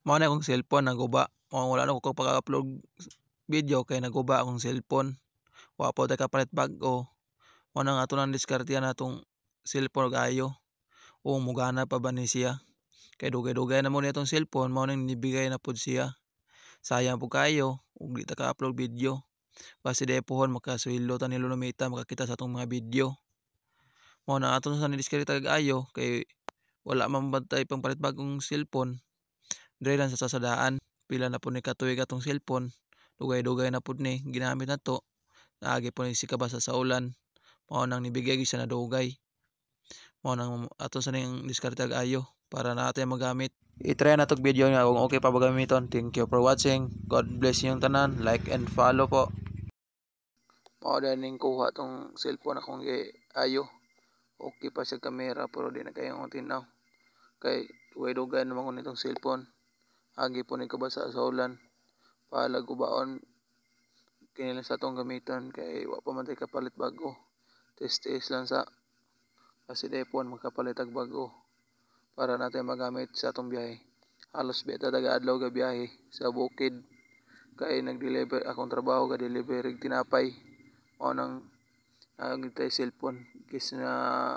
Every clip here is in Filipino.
Mao na akong cellphone naguba. Mao wala na ko pag-upload video kay naguba akong cellphone. Wa pa tay kapalit bag-o. Mao na nga ato nang diskartehan natong cellphone kayo. O mugana pa ba ni siya? Kay dugay-dugay na mo nitong cellphone mao nang nibigay na pud siya. Sayang po kayo ug di ta ka-upload video. Basi depohon makasweldo ta ni Lolomita makakita sa atong mga video. Mao na aton sa nidiskarte kag-ayo kay wala man bantay pang palit bagong cellphone. Dire lang sa sasadaan. Pila na po ni katuig atong cellphone. Dugay-dugay na po ni ginamit na to. Naagi po ni sikabasa sa ulan. Mao nang nibigay siya na dugay. Mao nang ato sa ning diskarte kag-ayo para natin magamit. I-try na tog video nga kung okay pa ba gamiton. Thank you for watching. God bless yung tanan. Like and follow po. Mao ning kuha tong cellphone akong ayo. Okay pa siya kamera pero di na kayong tinaw. Kay dugay-dugay naman ko nitong cellphone. Agi po ni kabasa sa ulan. Palag ubaon kinila sa atong gamiton kay wa pa man tay kapalit bago. Test lang sa kasi depon magkapalit ag bago para natin magamit sa atong biyahe. Halos beta taga-adlaw ga biyahe sa bukid kay nag-deliver akong trabaho ga delivery tinapay. Mao nang nagitay cellphone kis na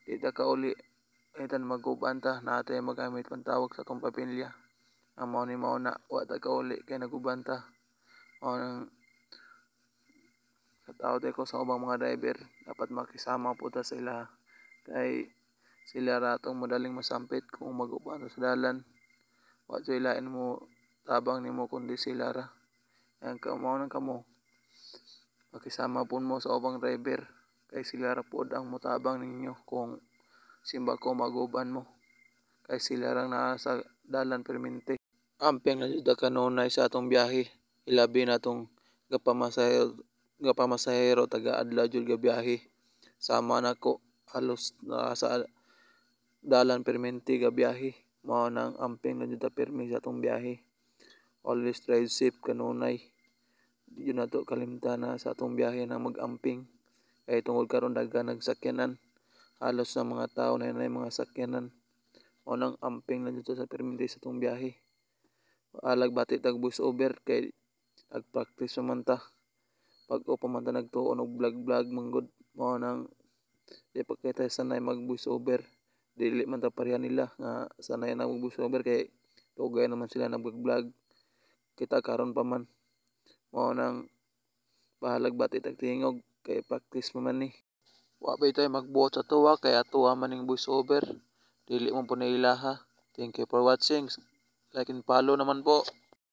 di ta kauli itan magubanta natin magamit pantawag sa atong pamilya. Ang mao ni mao na wa ta kauli kay nagubanta. Mao nang katawad ko sa ubang mga driver dapat makisama po ta sa ila kay sila ratong madaling masampit kung mag-uban sa dalan. Wa jud lain mo tabang nimo kundi sila ra. Ang mao nang kamo makisama po mo sa ubang driver kay sila ra pod ang motabang ninyo kung simba ko mag-uban mo kay sila ra naa sa dalan permente. Amping na jud kanunay sa atong biyahe ilabi na tong gapamasahero taga-adlaw jud ga biyahe. Sama nako halos sa dalan permente ga biyahe. Mao nang amping na jud ta permi sa atong biyahe. Always drive safe kanunay. Di na to kalimtan na sa atong biyahe na mag-amping. Kay tungod karon daghan nagsakyanan. Halos sa mga tao na mga sakyanan. Mao nang amping na jud sa permente sa atong biyahe. Alag bati tag voice over kay nag-practice man ta. Pag o pa man ta nagtuon og vlog manggod. Mao nang di pa kita sanay mag voice over. Dili man ta pareha nila nga sanay na mag voice over kay tugay naman sila nag-vlog. Kita karon pa man. Mao nang bahalag bati tag tingog kay practice pa man ni. Wa ba tayo magbuot sa tuwa kay atuwa man ning voice over. Dili mo po na ilaha. Thank you for watching. Like and follow naman po.